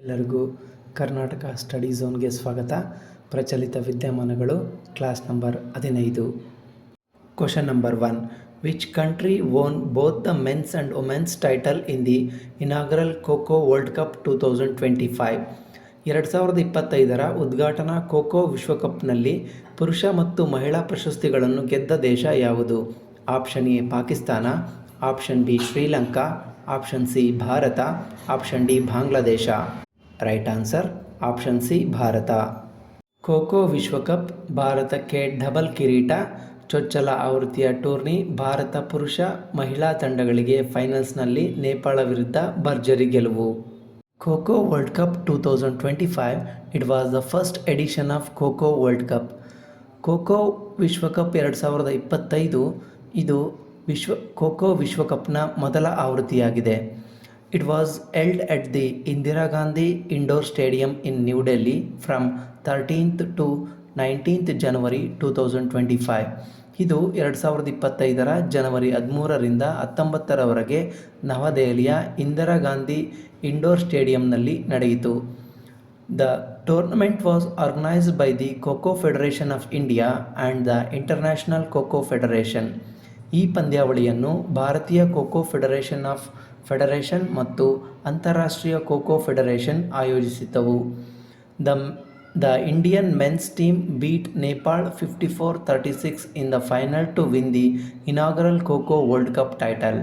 ಎಲ್ಲರಿಗೂ ಕರ್ನಾಟಕ ಸ್ಟಡಿ ಝೋನ್ಗೆ ಸ್ವಾಗತ. ಪ್ರಚಲಿತ ವಿದ್ಯಮಾನಗಳು class number 15. Question number 1. Which country won both the men's and women's title in the inaugural kho kho world cup 2025? 2025ರ ಉದ್ಘಾಟನಾ ಖೋಖೋ ವಿಶ್ವಕಪ್ನಲ್ಲಿ ಪುರುಷ ಮತ್ತು ಮಹಿಳಾ ಪ್ರಶಸ್ತಿಗಳನ್ನು ಗೆದ್ದ ದೇಶ ಯಾವುದು? Option A Pakistan, option B Sri Lanka, option C Bharat, option D Bangladesh. Right answer option C Bharat. Kho kho ವಿಶ್ವಕಪ್ ಭಾರತಕ್ಕೆ ಡಬಲ್ ಕಿರೀಟ. ಚೊಚ್ಚಲ ಆವೃತ್ತಿಯ ಟೂರ್ನಿ. ಭಾರತ ಪುರುಷ ಮಹಿಳಾ ತಂಡಗಳಿಗೆ ಫೈನಲ್ಸ್ನಲ್ಲಿ ನೇಪಾಳ ವಿರುದ್ಧ ಭರ್ಜರಿ ಗೆಲುವು. Kho kho world cup 2025. It was the first edition of kho kho world cup. Kho kho ವಿಶ್ವಕಪ್ 2025 ಇದು ಖೋಖೋ ವಿಶ್ವಕಪ್ನ ಮೊದಲ ಆವೃತ್ತಿಯಾಗಿದೆ. It was held at the Indira Gandhi Indoor Stadium in New Delhi from 13th to 19th January 2025. ಇದು 2025ರ ಜನವರಿ 13ರಿಂದ 19ರವರೆಗೆ ನವದೆಹಲಿಯ ಇಂದಿರಾ ಗಾಂಧಿ ಇಂಡೋರ್ ಸ್ಟೇಡಿಯಂನಲ್ಲಿ ನಡೆಯಿತು. The tournament was organized by the Kho-Kho Federation of India and the International Kho-Kho Federation. ಈ ಪಂದ್ಯಾವಳಿಯನ್ನು ಭಾರತೀಯ kho kho federation ಮತ್ತು ಅಂತಾರಾಷ್ಟ್ರೀಯ kho kho federation ಆಯೋಜಿಸಿದ್ದವು. The Indian men's team beat Nepal 54-36 in the final to win the inaugural kho kho world cup title.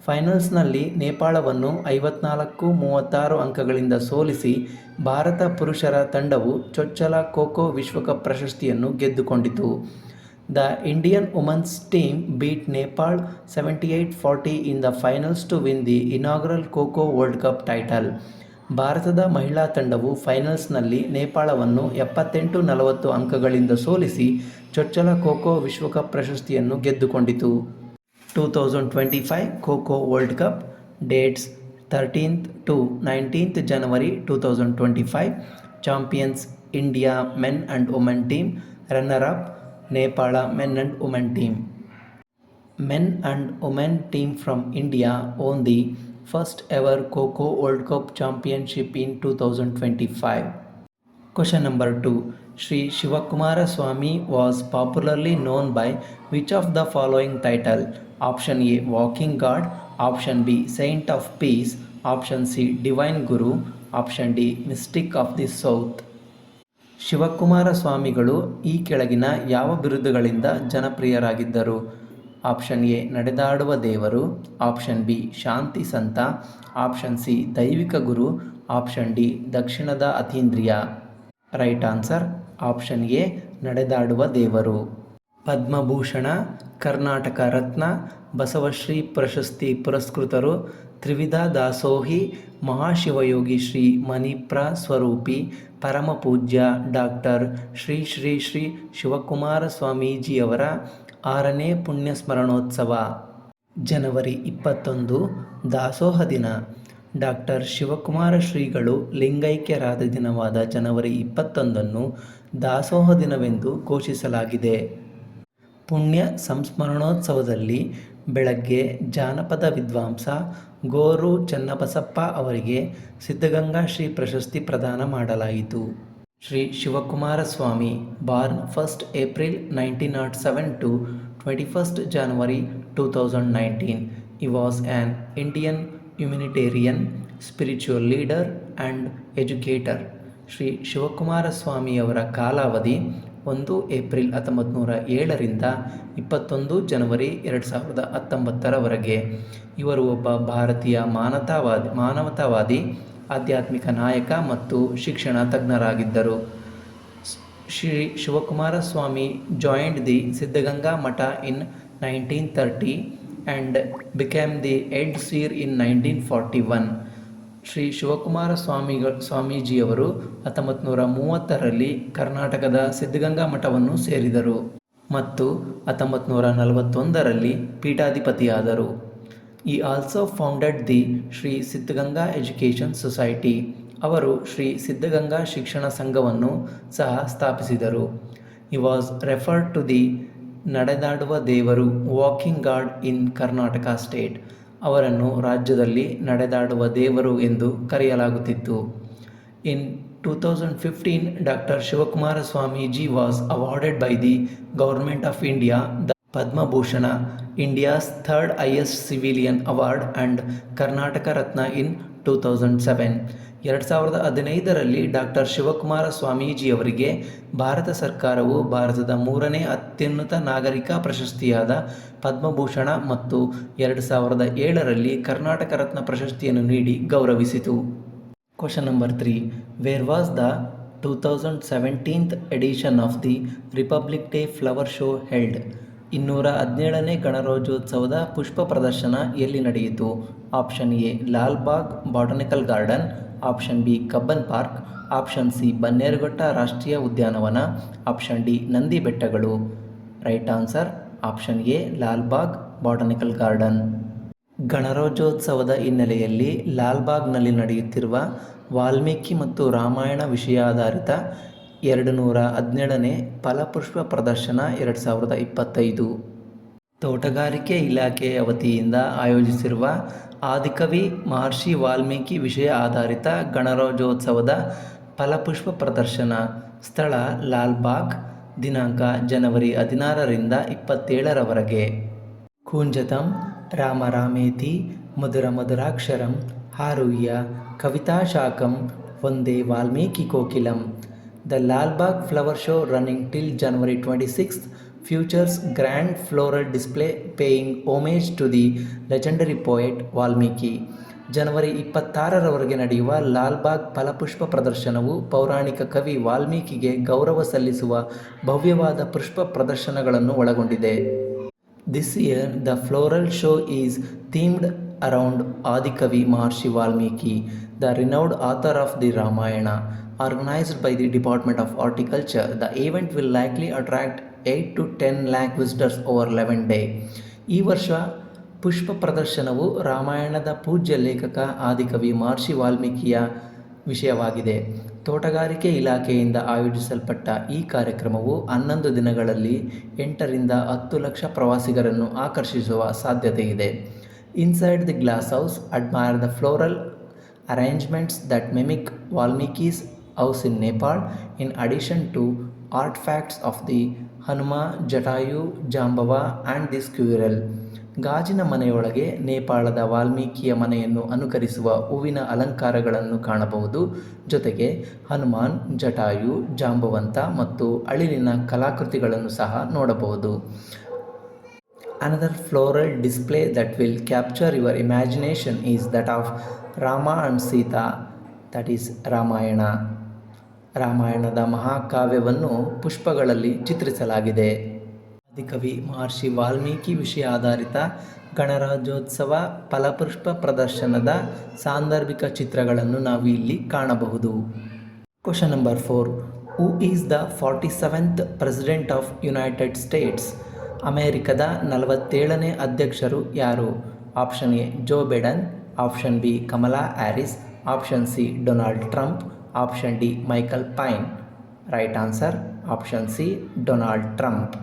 ಫೈನಲ್ಸ್ನಲ್ಲಿ ನೇಪಾಳವನ್ನು 54-36 ಅಂಕಗಳಿಂದ ಸೋಲಿಸಿ ಭಾರತ ಪುರುಷರ ತಂಡವು ಚೊಚ್ಚಲ ಖೋಖೋ ವಿಶ್ವಕಪ್ ಪ್ರಶಸ್ತಿಯನ್ನು ಗೆದ್ದುಕೊಂಡಿತು. The Indian women's team beat Nepal 78-40 in the finals to win the inaugural Kho-Kho World Cup title. ಭಾರತದ ಮಹಿಳಾ ತಂಡವು ಫೈನಲ್ಸ್ನಲ್ಲಿ ನೇಪಾಳವನ್ನು 78-40 ಅಂಕಗಳಿಂದ ಸೋಲಿಸಿ ಚೊಚ್ಚಲ ಖೋಖೋ ವಿಶ್ವಕಪ್ ಪ್ರಶಸ್ತಿಯನ್ನು ಗೆದ್ದುಕೊಂಡಿತು. 2025 kho kho world cup dates 13th to 19th January 2025. Champions India men and women team. Runner up Nepal men and women team. Men and women team from India won the first ever Kho-Kho World Cup Championship in 2025. Question number 2. Sri Shivakumara Swami was popularly known by which of the following title? Option A Walking God, Option B Saint of Peace, Option C Divine Guru, Option D Mystic of the South. Shivakumara ಸ್ವಾಮಿಗಳು ಈ ಕೆಳಗಿನ ಯಾವ ಬಿರುದುಗಳಿಂದ ಜನಪ್ರಿಯರಾಗಿದ್ದರು? Option A ನಡೆದಾಡುವ ದೇವರು, option B ಶಾಂತಿ ಸಂತ, option C ದೈವಿಕ ಗುರು, option D ದಕ್ಷಿಣದ ಅತೀಂದ್ರಿಯ. ರೈಟ್ ಆನ್ಸರ್ ಆಪ್ಷನ್ ಎ ನಡೆದಾಡುವ ದೇವರು. ಪದ್ಮಭೂಷಣ, ಕರ್ನಾಟಕ ರತ್ನ, ಬಸವಶ್ರೀ ಪ್ರಶಸ್ತಿ ಪುರಸ್ಕೃತರು, ತ್ರಿವಿಧ ದಾಸೋಹಿ, ಮಹಾಶಿವಯೋಗಿ ಶ್ರೀ ಮಣಿಪ್ರ ಸ್ವರೂಪಿ, ಪರಮಪೂಜ್ಯ ಡಾಕ್ಟರ್ ಶ್ರೀ ಶ್ರೀ ಶ್ರೀ ಶಿವಕುಮಾರ ಸ್ವಾಮೀಜಿಯವರ 6ನೇ ಪುಣ್ಯಸ್ಮರಣೋತ್ಸವ. ಜನವರಿ 21 ದಾಸೋಹ ದಿನ. ಡಾಕ್ಟರ್ ಶಿವಕುಮಾರ ಶ್ರೀಗಳು ಲಿಂಗೈಕ್ಯರಾದ ದಿನವಾದ ಜನವರಿ 21ನ್ನು ದಾಸೋಹ ದಿನವೆಂದು ಘೋಷಿಸಲಾಗಿದೆ. ಪುಣ್ಯ ಸಂಸ್ಮರಣೋತ್ಸವದಲ್ಲಿ ಬೆಳಗ್ಗೆ ಜಾನಪದ ವಿದ್ವಾಂಸ ಗೋರು ಚನ್ನಬಸಪ್ಪ ಅವರಿಗೆ ಸಿದ್ಧಗಂಗಾ ಶ್ರೀ ಪ್ರಶಸ್ತಿ ಪ್ರದಾನ ಮಾಡಲಾಯಿತು. ಶ್ರೀ ಶಿವಕುಮಾರ ಸ್ವಾಮಿ Born 1st April 1907 to 21st January 2019. He was an Indian humanitarian, spiritual leader and educator. Shri Shivakumara ಸ್ವಾಮಿಯವರ ಕಾಲಾವಧಿ 1 ಏಪ್ರಿಲ್ 1907ರಿಂದ 21 ಜನವರಿ 2019ರವರೆಗೆ. ಇವರು ಒಬ್ಬ ಭಾರತೀಯ ಮಾನವತಾವಾದಿ, ಆಧ್ಯಾತ್ಮಿಕ ನಾಯಕ ಮತ್ತು ಶಿಕ್ಷಣ ತಜ್ಞರಾಗಿದ್ದರು. Shri Shivakumara Swami joined the Siddaganga Math in 1930 and became the head seer in 1941. Shri Shivakumara ಸ್ವಾಮೀಜಿಯವರು 1930ರಲ್ಲಿ ಕರ್ನಾಟಕದ ಸಿದ್ಧಗಂಗಾ ಮಠವನ್ನು ಸೇರಿದರು ಮತ್ತು 1941ರಲ್ಲಿ ಪೀಠಾಧಿಪತಿಯಾದರು. ಈ also founded the Shri Siddhaganga education society. ಅವರು ಶ್ರೀ ಸಿದ್ಧಗಂಗಾ ಶಿಕ್ಷಣ ಸಂಘವನ್ನು ಸಹ ಸ್ಥಾಪಿಸಿದರು. He was referred to the ನಡೆದಾಡುವ ದೇವರು, walking god in Karnataka state. ಅವರನ್ನು ರಾಜ್ಯದಲ್ಲಿ ನಡೆದಾಡುವ ದೇವರು ಎಂದು ಕರೆಯಲಾಗುತ್ತಿತ್ತು. In 2015, Dr. Shivakumara Swamiji was awarded by the Government of India the Padma Bhushana, India's third highest civilian award, and Karnataka Ratna in 2007. 2015ರಲ್ಲಿ doctor Shivakumara ಸ್ವಾಮೀಜಿಯವರಿಗೆ ಭಾರತ ಸರ್ಕಾರವು ಭಾರತದ ಮೂರನೇ ಅತ್ಯುನ್ನತ ನಾಗರಿಕ ಪ್ರಶಸ್ತಿಯಾದ ಪದ್ಮಭೂಷಣ ಮತ್ತು 2007ರಲ್ಲಿ ಕರ್ನಾಟಕ ರತ್ನ ಪ್ರಶಸ್ತಿಯನ್ನು ನೀಡಿ ಗೌರವಿಸಿತು. Question number 3. Where was the 2017th edition of the Republic Day Flower Show held? 217ನೇ ಗಣರಾಜ್ಯೋತ್ಸವದ ಪುಷ್ಪ ಪ್ರದರ್ಶನ ಎಲ್ಲಿ ನಡೆಯಿತು? Option A Lalbagh botanical garden, option B Cubbon park, option C Bannerghatta ರಾಷ್ಟ್ರೀಯ ಉದ್ಯಾನವನ, ಆಪ್ಷನ್ ಡಿ ನಂದಿ ಬೆಟ್ಟಗಳು. Right answer option A Lalbagh botanical garden. ಗಣರಾಜ್ಯೋತ್ಸವದ ಹಿನ್ನೆಲೆಯಲ್ಲಿ ಲಾಲ್ಬಾಗ್ನಲ್ಲಿ ನಡೆಯುತ್ತಿರುವ ವಾಲ್ಮೀಕಿ ಮತ್ತು ರಾಮಾಯಣ ವಿಷಯಾಧಾರಿತ 217ನೇ ಫಲಪುಷ್ಪ ಪ್ರದರ್ಶನ 2025 ತೋಟಗಾರಿಕೆ ಇಲಾಖೆಯ ವತಿಯಿಂದ ಆಯೋಜಿಸಿರುವ ಆದಿಕವಿ ಮಹರ್ಷಿ ವಾಲ್ಮೀಕಿ ವಿಷಯ ಆಧಾರಿತ ಗಣರಾಜ್ಯೋತ್ಸವದ ಫಲಪುಷ್ಪ ಪ್ರದರ್ಶನ. ಸ್ಥಳ ಲಾಲ್ಬಾಗ್. ದಿನಾಂಕ ಜನವರಿ 16ರಿಂದ 27ರವರೆಗೆ. ಕೂಂಜತಂ ರಾಮ ರಾಮೇತಿ ಮಧುರ ಮಧುರಾಕ್ಷರಂ ಆರುಹ್ಯ ಕವಿತಾಶಾಖಂ Vande Valmiki ಕೋಕಿಲಂ. The Lalbagh Flower Show running till January 26th features grand floral display paying homage to the legendary poet Valmiki. ಜನವರಿ 26ರವರೆಗೆ ನಡೆಯುವ ಲಾಲ್ಬಾಗ್ ಫಲಪುಷ್ಪ ಪ್ರದರ್ಶನವು ಪೌರಾಣಿಕ ಕವಿ ವಾಲ್ಮೀಕಿಗೆ ಗೌರವ ಸಲ್ಲಿಸುವ ಭವ್ಯವಾದ ಪುಷ್ಪ ಪ್ರದರ್ಶನಗಳನ್ನು ಒಳಗೊಂಡಿದೆ. This year, the floral show is themed around Adikavi Maharshi Valmiki, the renowned author of the Ramayana. Organized by the Department of Horticulture, the event will likely attract 8 to 10 lakh visitors over 11 days. ಈ ವರ್ಷ ಪುಷ್ಪ ಪ್ರದರ್ಶನವು ರಾಮಾಯಣದ ಪೂಜ್ಯ ಲೇಖಕ ಆದಿಕವಿ ಮಹರ್ಷಿ ವಾಲ್ಮೀಕಿಯ ವಿಷಯವಾಗಿದೆ. ತೋಟಗಾರಿಕೆ ಇಲಾಖೆಯಿಂದ ಆಯೋಜಿಸಲ್ಪಟ್ಟ ಈ ಕಾರ್ಯಕ್ರಮವು 11 ದಿನಗಳಲ್ಲಿ 8 ರಿಂದ 10 ಲಕ್ಷ ಪ್ರವಾಸಿಗರನ್ನು ಆಕರ್ಷಿಸುವ ಸಾಧ್ಯತೆ ಇದೆ. Inside the glass house, admire the floral arrangements that mimic Valmiki's house in Nepal, in addition to artifacts of the Hanuma, Jatayu, Jambava and the squirrel. ಗಾಜಿನ ಮನೆಯೊಳಗೆ ನೇಪಾಳದ ವಾಲ್ಮೀಕಿಯ ಮನೆಯನ್ನು ಅನುಕರಿಸುವ ಹೂವಿನ ಅಲಂಕಾರಗಳನ್ನು ಕಾಣಬಹುದು. ಜೊತೆಗೆ ಹನುಮಾನ್, ಜಟಾಯು, ಜಾಂಬವಂತ ಮತ್ತು ಅಳಿಲಿನ ಕಲಾಕೃತಿಗಳನ್ನು ಸಹ ನೋಡಬಹುದು. Another floral display that will capture your imagination is that of Rama and Sita, that is Ramayana. ರಾಮಾಯಣದ ಮಹಾಕಾವ್ಯವನ್ನು ಪುಷ್ಪಗಳಲ್ಲಿ ಚಿತ್ರಿಸಲಾಗಿದೆ. ಆದಿಕವಿ ಮಹರ್ಷಿ ವಾಲ್ಮೀಕಿ ವಿಷಯ ಆಧಾರಿತ ಗಣರಾಜ್ಯೋತ್ಸವ ಫಲಪುಷ್ಪ ಪ್ರದರ್ಶನದ ಸಾಂದರ್ಭಿಕ ಚಿತ್ರಗಳನ್ನು ನಾವು ಇಲ್ಲಿ ಕಾಣಬಹುದು. Question number 4. Who is the 47th president of United States? ಅಮೆರಿಕದ 47ನೇ ಅಧ್ಯಕ್ಷರು ಯಾರು? Option A Joe Biden, option B Kamala Harris, option C Donald Trump, option D Michael Pine. Right answer option C Donald Trump.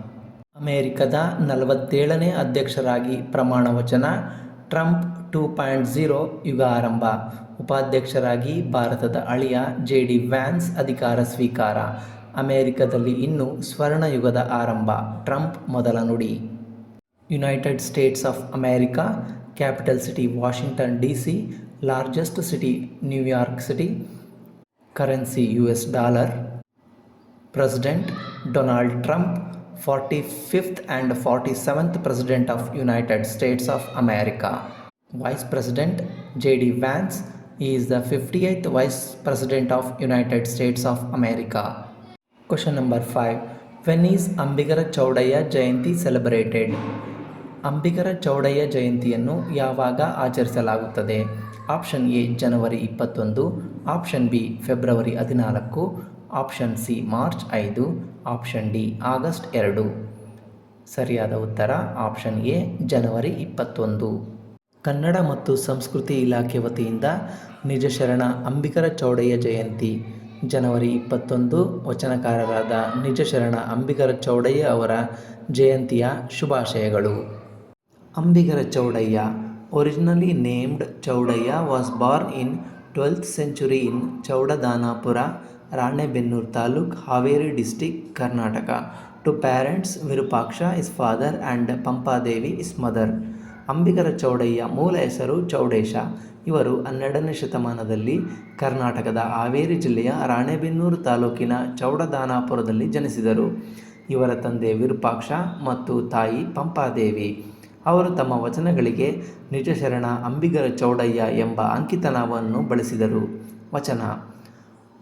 ಅಮೆರಿಕದ 47ನೇ ಅಧ್ಯಕ್ಷರಾಗಿ ಪ್ರಮಾಣ ವಚನ. Trump 2.0 ಯುಗ ಆರಂಭ. ಉಪಾಧ್ಯಕ್ಷರಾಗಿ ಭಾರತದ ಅಳಿಯ JD ವ್ಯಾನ್ಸ್ ಅಧಿಕಾರ ಸ್ವೀಕಾರ. ಅಮೆರಿಕದಲ್ಲಿ ಇನ್ನು ಸ್ವರ್ಣಯುಗದ ಆರಂಭ. ಟ್ರಂಪ್ ಮೊದಲ ನುಡಿ. United States of America. Capital city Washington DC, largest city New York city. Currency US dollar. President Donald Trump, 45th and 47th President of United States of America. Vice President JD Vance, he is the 58th Vice President of United States of America. Question number 5. When is Ambigara Chaudaya Jayanti celebrated? Ambigara Chowdaiah ಜಯಂತಿಯನ್ನು ಯಾವಾಗ ಆಚರಿಸಲಾಗುತ್ತದೆ? Option A January 21, option B February 14, option C March 5, option D August 2. ಸರಿಯಾದ ಉತ್ತರ option A ಜನವರಿ 21. ಕನ್ನಡ ಮತ್ತು ಸಂಸ್ಕೃತಿ ಇಲಾಖೆ ವತಿಯಿಂದ ನಿಜ ಶರಣ ಅಂಬಿಗರ ಚೌಡಯ್ಯ ಜಯಂತಿ ಜನವರಿ 21 ವಚನಕಾರರಾದ ನಿಜ ಶರಣ ಅಂಬಿಗರ ಚೌಡಯ್ಯ ಅವರ ಜಯಂತಿಯ ಶುಭಾಶಯಗಳು. Ambigara Chowdaiah, originally named Chaudaya, was born in 12th century in Chowdadanapura, Ranebennur Taluk, Haveri district, Karnataka. To parents, Virupaksha is father and Pampadevi is mother. Ambigara Chowdaiah ಮೂಲ ಹೆಸರು ಚೌಡೇಶ. ಇವರು 12ನೇ ಶತಮಾನದಲ್ಲಿ ಕರ್ನಾಟಕದ ಹಾವೇರಿ ಜಿಲ್ಲೆಯ ರಾಣೆಬೆನ್ನೂರು ತಾಲೂಕಿನ ಚೌಡದಾನಾಪುರದಲ್ಲಿ ಜನಿಸಿದರು. ಇವರ ತಂದೆ ವಿರೂಪಾಕ್ಷ ಮತ್ತು ತಾಯಿ ಪಂಪಾದೇವಿ. ಅವರು ತಮ್ಮ ವಚನಗಳಿಗೆ ನಿಜಶರಣ ಅಂಬಿಗರ ಚೌಡಯ್ಯ ಎಂಬ ಅಂಕಿತನಾಮವನ್ನು ಬಳಸಿದರು. ವಚನ: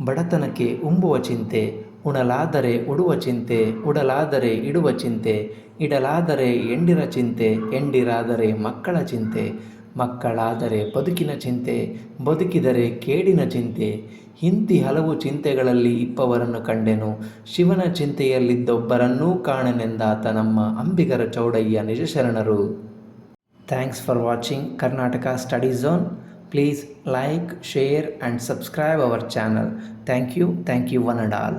ಬಡತನಕ್ಕೆ ಉಂಬುವ ಚಿಂತೆ, ಉಣಲಾದರೆ ಉಡುವ ಚಿಂತೆ, ಉಡಲಾದರೆ ಇಡುವ ಚಿಂತೆ, ಇಡಲಾದರೆ ಎಂಡಿರ ಚಿಂತೆ, ಎಂಡಿರಾದರೆ ಮಕ್ಕಳ ಚಿಂತೆ, ಮಕ್ಕಳಾದರೆ ಬದುಕಿನ ಚಿಂತೆ, ಬದುಕಿದರೆ ಕೇಡಿನ ಚಿಂತೆ. ಇಂತಿ ಹಲವು ಚಿಂತೆಗಳಲ್ಲಿ ಇಪ್ಪವರನ್ನು ಕಂಡೆನು, ಶಿವನ ಚಿಂತೆಯಲ್ಲಿದ್ದೊಬ್ಬರನ್ನೂ ಕಾಣನೆಂದಾತ ನಮ್ಮ ಅಂಬಿಗರ ಚೌಡಯ್ಯ ನಿಜಶರಣರು. Thanks for watching Karnataka study zone. Please like, share and subscribe our channel. Thank you one and all.